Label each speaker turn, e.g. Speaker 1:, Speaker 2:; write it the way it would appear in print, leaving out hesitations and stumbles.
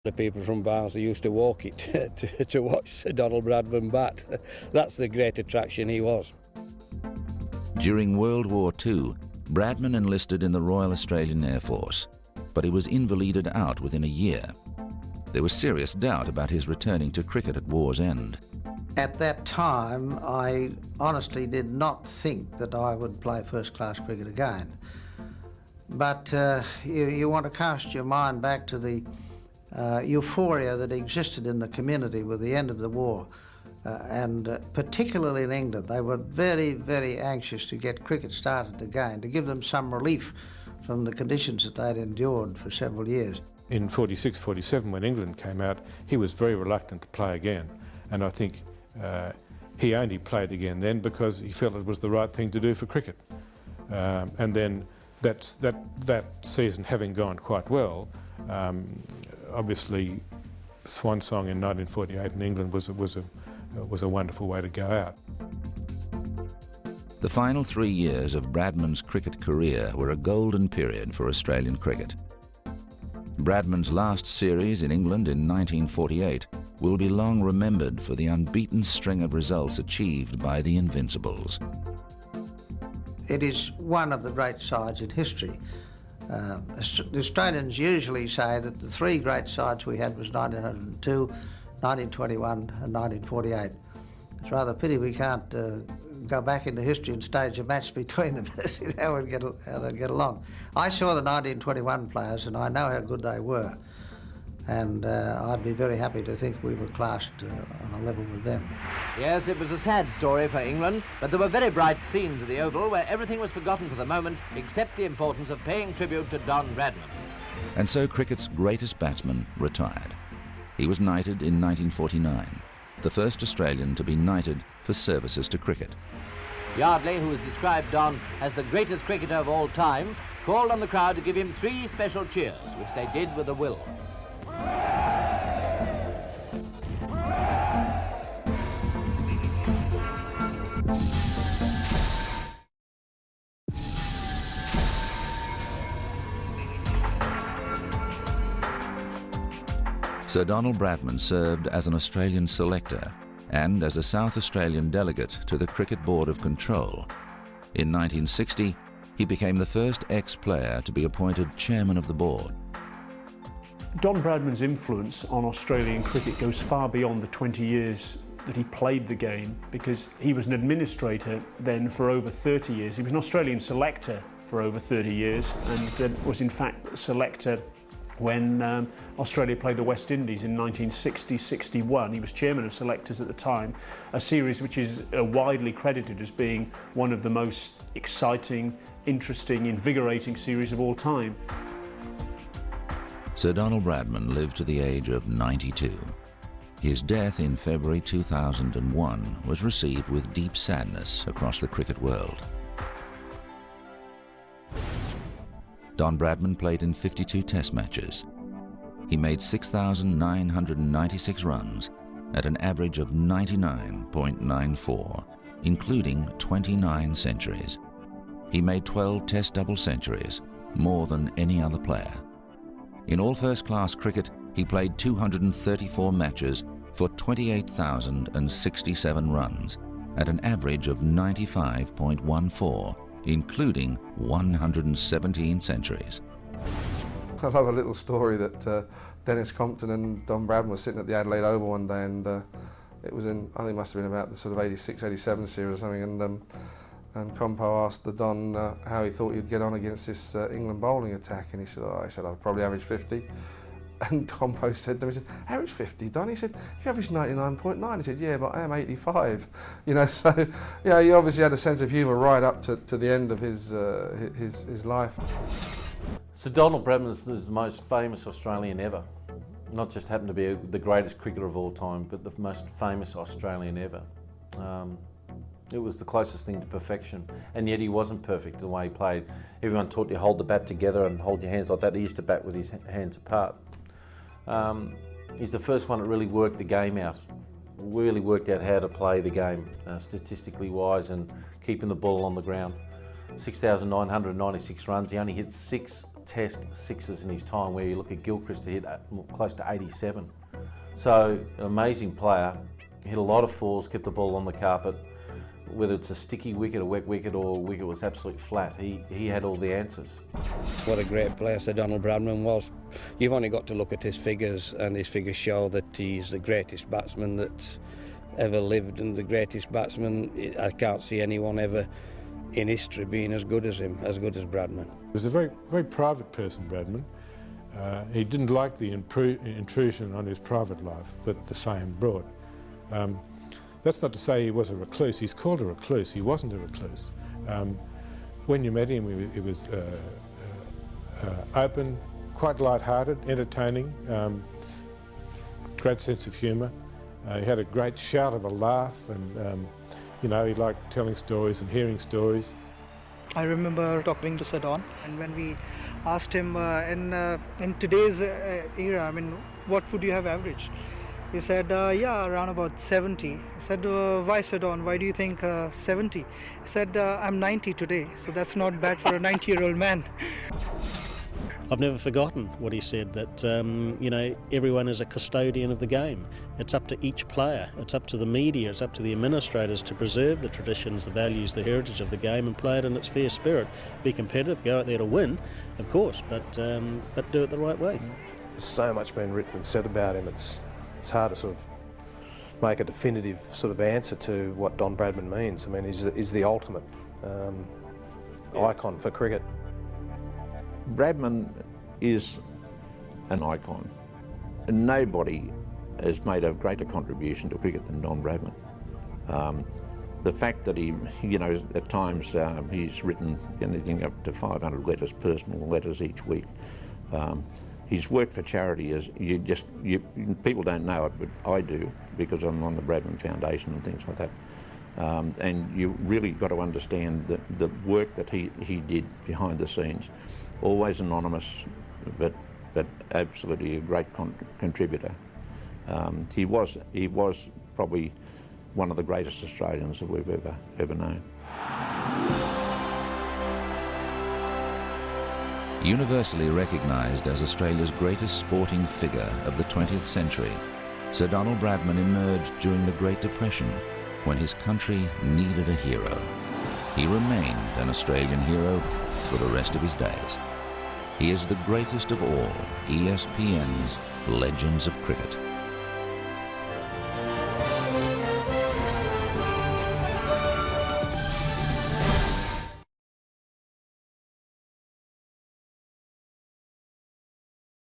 Speaker 1: The people from Barnsley used to walk it to watch Sir Donald Bradman bat. That's the great attraction he was.
Speaker 2: During World War II, Bradman enlisted in the Royal Australian Air Force, but he was invalided out within a year. There was serious doubt about his returning to cricket at war's end.
Speaker 3: At that time, I honestly did not think that I would play first-class cricket again. But you want to cast your mind back to the euphoria that existed in the community with the end of the war, and particularly in England. They were very, very anxious to get cricket started again, to give them some relief from the conditions that they'd endured for several years.
Speaker 4: In 46, 47, when England came out, he was very reluctant to play again, and I think he only played again then because he felt it was the right thing to do for cricket. And then that season having gone quite well, obviously Swan Song in 1948 in England was a wonderful way to go out.
Speaker 2: The final 3 years of Bradman's cricket career were a golden period for Australian cricket. Bradman's last series in England in 1948 will be long remembered for the unbeaten string of results achieved by the Invincibles.
Speaker 3: It is one of the great sides in history. The Australians usually say that the three great sides we had was 1902, 1921 and 1948. It's rather a pity we can't go back into history and stage a match between them to see how they'd get along. I saw the 1921 players and I know how good they were. And I'd be very happy to think we were classed on a level with them.
Speaker 5: Yes, it was a sad story for England, but there were very bright scenes at the Oval where everything was forgotten for the moment except the importance of paying tribute to Don Bradman.
Speaker 2: And so cricket's greatest batsman retired. He was knighted in 1949, the first Australian to be knighted for services to cricket.
Speaker 5: Yardley, who has described Don as the greatest cricketer of all time, called on the crowd to give him 3 special cheers, which they did with a will.
Speaker 2: Sir Donald Bradman served as an Australian selector and as a South Australian delegate to the Cricket Board of Control. In 1960, he became the first ex-player to be appointed chairman of the board.
Speaker 6: Don Bradman's influence on Australian cricket goes far beyond the 20 years that he played the game, because he was an administrator then for over 30 years. He was an Australian selector for over 30 years and was in fact a selector when Australia played the West Indies in 1960-61. He was chairman of selectors at the time, a series which is widely credited as being one of the most exciting, interesting, invigorating series of all time.
Speaker 2: Sir Donald Bradman lived to the age of 92. His death in February 2001 was received with deep sadness across the cricket world. Don Bradman played in 52 Test matches. He made 6,996 runs at an average of 99.94, including 29 centuries. He made 12 Test double centuries, more than any other player. In all first-class cricket, he played 234 matches for 28,067 runs at an average of 95.14, including 117 centuries.
Speaker 7: I love a little story that Dennis Compton and Don Bradman were sitting at the Adelaide Oval one day, and it was in, I think it must have been about the sort of 86, 87 series or something, and Compo asked the Don how he thought he'd get on against this England bowling attack, and he said, I'd probably average 50. And Compo said to him, he said, average 50, Don? He said, you average 99.9. He said, yeah, but I am 85. You know, so yeah, he obviously had a sense of humour right up to the end of his life.
Speaker 8: Sir Donald Bradman is the most famous Australian ever. Not just happened to be the greatest cricketer of all time, but the most famous Australian ever. It was the closest thing to perfection, and yet he wasn't perfect the way he played. Everyone taught you to hold the bat together and hold your hands like that. He used to bat with his hands apart. He's the first one that really worked the game out, really worked out how to play the game statistically wise and keeping the ball on the ground. 6,996 runs, he only hit 6 Test sixes in his time, where you look at Gilchrist, he hit close to 87. So, an amazing player, hit a lot of fours, kept the ball on the carpet. Whether it's a sticky wicket, a wet wicket, or a wicket was absolutely flat, he had all the answers.
Speaker 1: What a great player Sir Donald Bradman was. You've only got to look at his figures, and his figures show that he's the greatest batsman that's ever lived, and the greatest batsman. I can't see anyone ever in history being as good as him, as good as Bradman.
Speaker 4: He was a very, very private person, Bradman. He didn't like the intrusion on his private life that the fame brought. That's not to say he was a recluse. He's called a recluse. He wasn't a recluse. When you met him, he was open, quite light-hearted, entertaining, great sense of humour. He had a great shout of a laugh, and you know, he liked telling stories and hearing stories.
Speaker 9: I remember talking to Sir Don, and when we asked him in today's era, I mean, what would you have averaged? He said, yeah, around about 70. I said, why, Sir Don? Why do you think 70? He said, I'm 90 today, so that's not bad for a 90-year-old man.
Speaker 10: I've never forgotten what he said, that, you know, everyone is a custodian of the game. It's up to each player, it's up to the media, it's up to the administrators to preserve the traditions, the values, the heritage of the game, and play it in its fair spirit. Be competitive, go out there to win, of course, but do it the right way.
Speaker 11: There's so much been written and said about him, it's hard to sort of make a definitive sort of answer to what Don Bradman means. I mean, he's the ultimate icon for cricket.
Speaker 12: Bradman is an icon, and nobody has made a greater contribution to cricket than Don Bradman. The fact that he, you know, at times he's written anything up to 500 letters, personal letters each week. His work for charity is, people don't know it, but I do, because I'm on the Bradman Foundation and things like that. And you really got to understand the work that he did behind the scenes. Always anonymous, but absolutely a great contributor. He was probably one of the greatest Australians that we've ever known.
Speaker 2: Universally recognised as Australia's greatest sporting figure of the 20th century, Sir Donald Bradman emerged during the Great Depression when his country needed a hero. He remained an Australian hero for the rest of his days. He is the greatest of all ESPN's legends of cricket.